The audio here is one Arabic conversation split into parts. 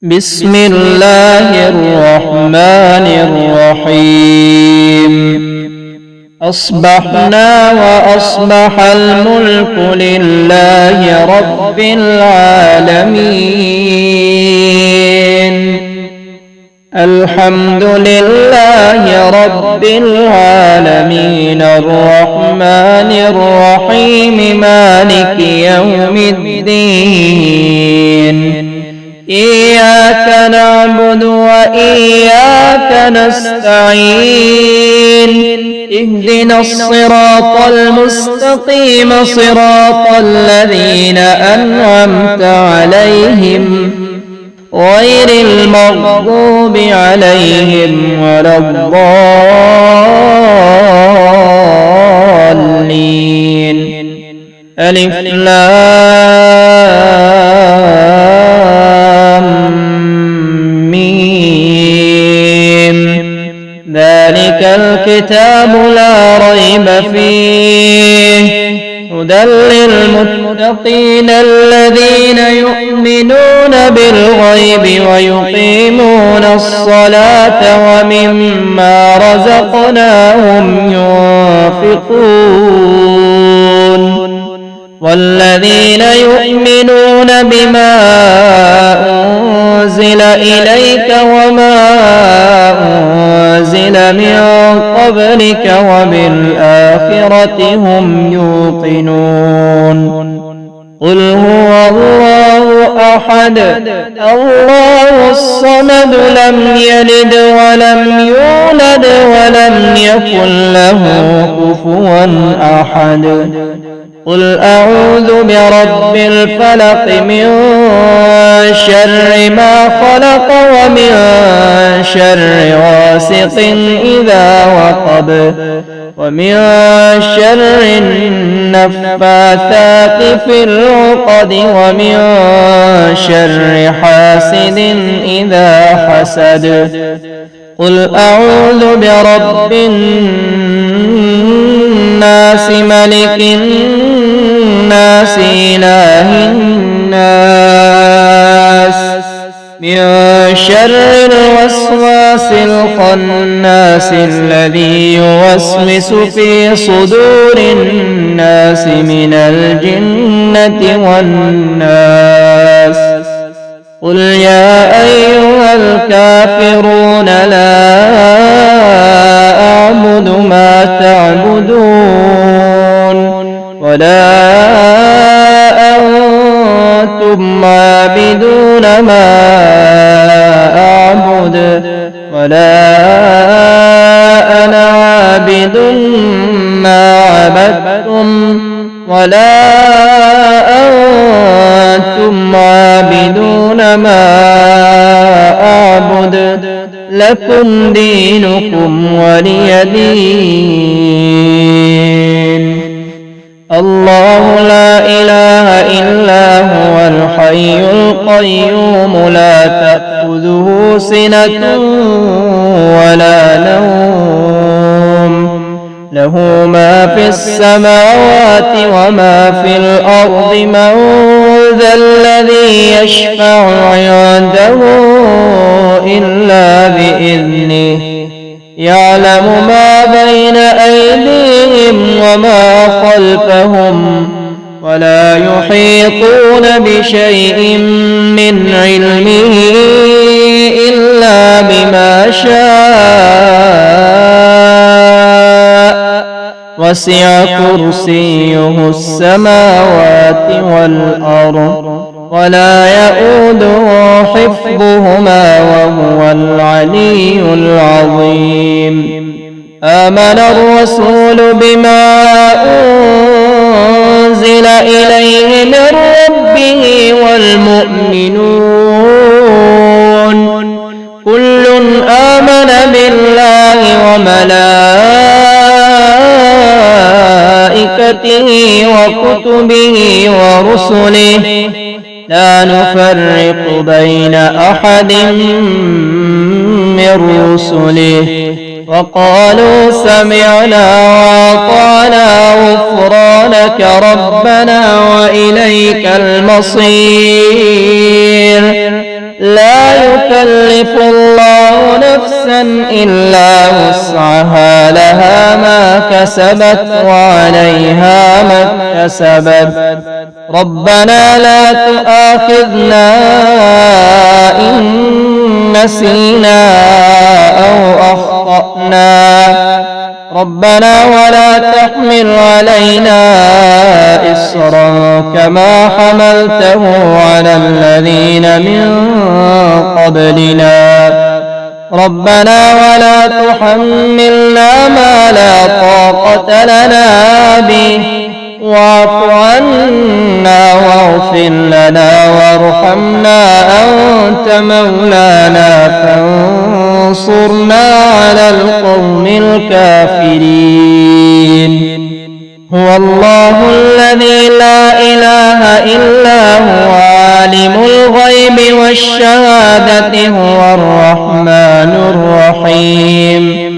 بسم الله الرحمن الرحيم أصبحنا وأصبح الملك لله رب العالمين الحمد لله رب العالمين الرحمن الرحيم مالك يوم الدين إياك نعبد وإياك نستعين اهدنا الصراط المستقيم صراط الذين أنعمت عليهم غير المغضوب عليهم ولا الضالين ألف لام ميم ذلك الكتاب لا ريب فيه هدى للمتقين الذين يؤمنون بالغيب ويقيمون الصلاة ومما رزقناهم ينفقون والذين يؤمنون بما أنزل إليك وما أنزل من قبلك وبالآخرة هم يوقنون قل هو الله أحد الله الصمد لم يلد ولم يولد ولم يكن له كفوا أحد قل أعوذ برب الفلق من شر ما خلق ومن شر غاسق إذا وقب ومن شر النفاثات في العقد ومن شر حاسد إذا حسد قل أعوذ برب الناس ملك الناس إله الناس من شر الوسواس الخناس الذي يوسوس في صدور الناس من الجنة والناس قل يا أيها الكافرون لا أعبد ما تعبدون ولا أنتم عابدون ما أعبد ولا أنا عابد ما عبدتم ولا أنتم عابدون ما أعبد لكم دينكم ولي دين الله لا إله إلا هو الحي القيوم لا تأخذه سنة ولا نوم له ما في السماوات وما في الأرض من ذا الذي يشفع عنده إلا بإذنه يعلم ما بين أيديهم وما خلفهم ولا يحيطون بشيء من علمه إلا بما شاء وسع كرسيه السماوات والأرض ولا يؤوده حفظهما وهو العلي العظيم آمن الرسول بما أنزل إليه من ربه والمؤمنون كل آمن بالله وملائكته وكتبه ورسله لا نفرق بين أحد من رسله وقالوا سمعنا وأطعنا غفرانك ربنا وإليك المصير لا يكلف الله نفسا إلا وسعها لها ما كسبت وعليها ما اكتسبت ربنا لا تؤاخذنا إن نسينا أو أخطأنا ربنا ولا تحمل علينا إصرا كما حملته على الذين من قبلنا ربنا ولا تحملنا ما لا طاقة لنا به واعف عنا واغفر لنا وارحمنا أنت مولانا فانصرنا على القوم الكافرين هو الله الذي لا إله إلا هو عالم الغيب والشهادة هو الرحمن الرحيم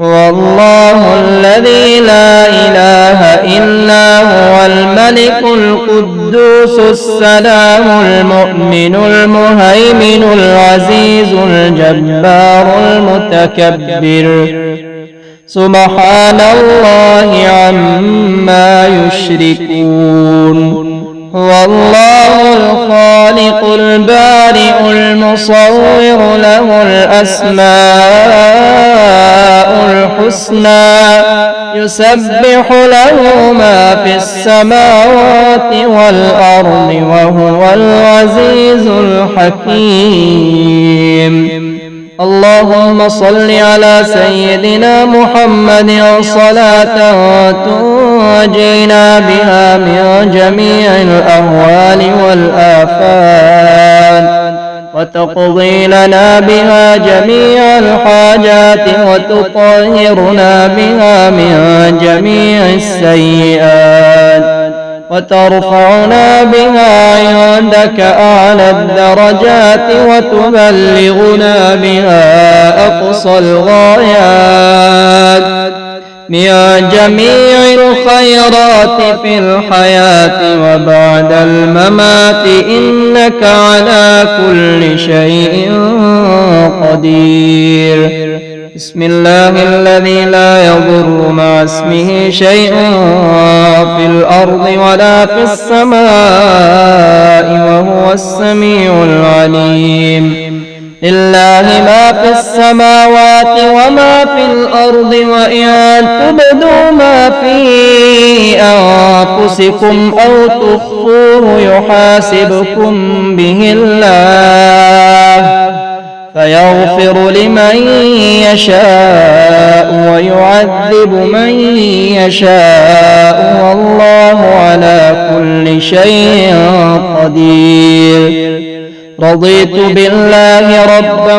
هو الله الذي لا إله إلا هو الملك القدوس السلام المؤمن المهيمن العزيز الجبار المتكبر سبحان الله عما يشركون هو الله الخالق البارئ المصور له الأسماء الحسنى يسبح له ما في السماوات والأرض وهو العزيز الحكيم اللهم صل على سيدنا محمد صلاة تنجينا بها من جميع الأهوال والآفات وتقضي لنا بها جميع الحاجات وتطهرنا بها من جميع السيئات وترفعنا بها عندك أعلى الدرجات وتبلغنا بها أقصى الغايات من جميع الخيرات في الحياة وبعد الممات إنك على كل شيء قدير بسم الله الذي لا يضر مع اسمه شيء في الأرض ولا في السماء وهو السميع العليم لله ما في السماوات وما في الأرض وإن تبدوا ما في أنفسكم أو تخفوه يحاسبكم به الله فيغفر لمن يشاء ويعذب من يشاء والله على كل شيء قدير رضيت بالله ربا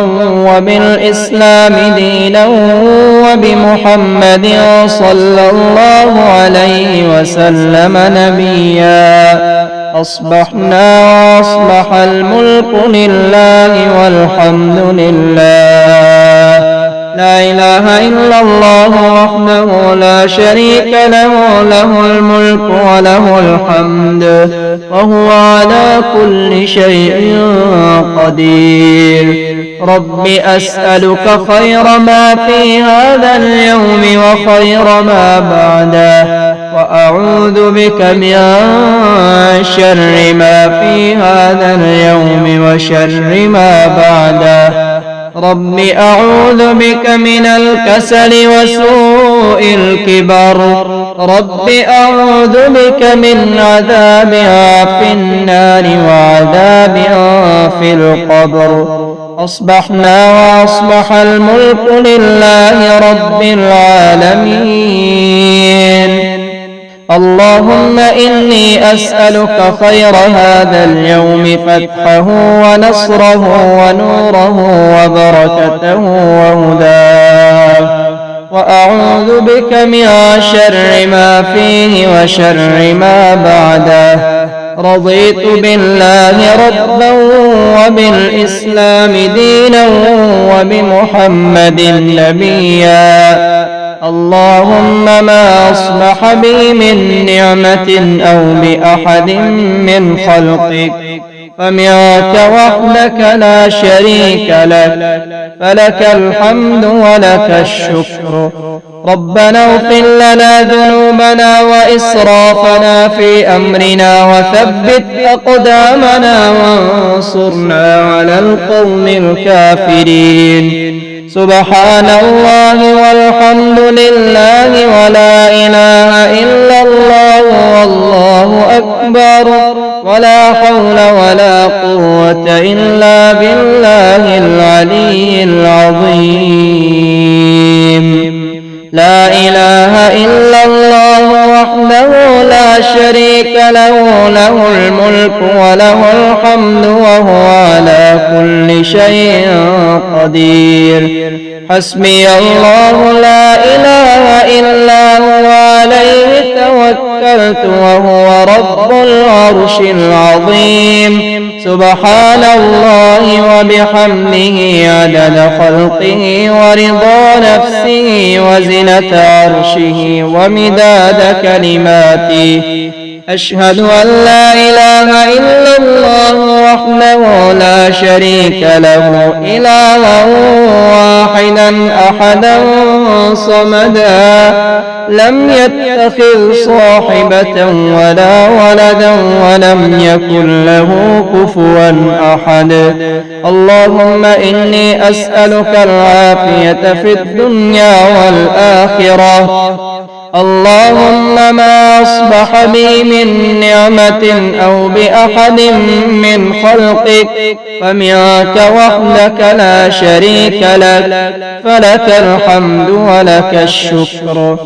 وبالإسلام دينا وبمحمد صلى الله عليه وسلم نبيا أصبحنا وأصبح الملك لله والحمد لله لا إله إلا الله وحده لا شريك له له الملك وله الحمد وهو على كل شيء قدير رب أسألك خير ما في هذا اليوم وخير ما بعده وأعوذ بك من شر ما في هذا اليوم وشر ما بعده رب أعوذ بك من الكسل وسوء الكبر رب أعوذ بك من عذاب في النار وعذاب في القبر أصبحنا وأصبح الملك لله رب العالمين اللهم إني أسألك خير هذا اليوم فتحه ونصره ونوره وبركته وهداه وأعوذ بك من شر ما فيه وشر ما بعده رضيت بالله ربا وبالإسلام دينا وبمحمد نبيا اللهم ما أصبح بي من نعمة أو بأحد من خلقك فمنك وحدك لا شريك لك، فلك الحمد ولك الشكر. ربنا اغفر لنا ذنوبنا وإسرافنا في أمرنا وثبت أقدامنا وانصرنا على القوم الكافرين. سبحان الله والحمد لله ولا إله إلا الله والله أكبر، ولا حول ولا قوة إلا بالله العلي العظيم. لا إله إلا الله وحده لا شريك له، له الملك وله الحمد وهو على كل شيء قدير. حسبي الله لا إله إلا هو عليه توكلت وهو رب العرش العظيم. سبحان الله وبحمده عدد خلقه ورضا نفسه وزنة عرشه ومداد كلماته. أشهد أن لا إله إلا الله وحده لا شريك له، إلها واحدا أحدا صمدا، لم يتخذ صاحبة ولا ولدا ولم يكن له كفوا أحد. اللهم إني أسألك العافية في الدنيا والآخرة. اللهم ما أصبح بي من نعمة أو بأحد من خلقك فمنك وحدك لا شريك لك، فلك الحمد ولك الشكر.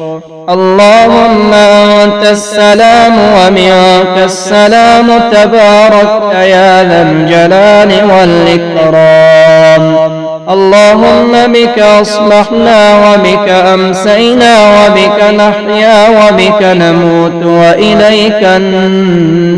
اللهم أنت السلام ومنك السلام، تباركت يا ذا الجلال والإكرام. اللهم بك أصبحنا وبك أمسينا وبك نحيا وبك نموت وإليك النشور.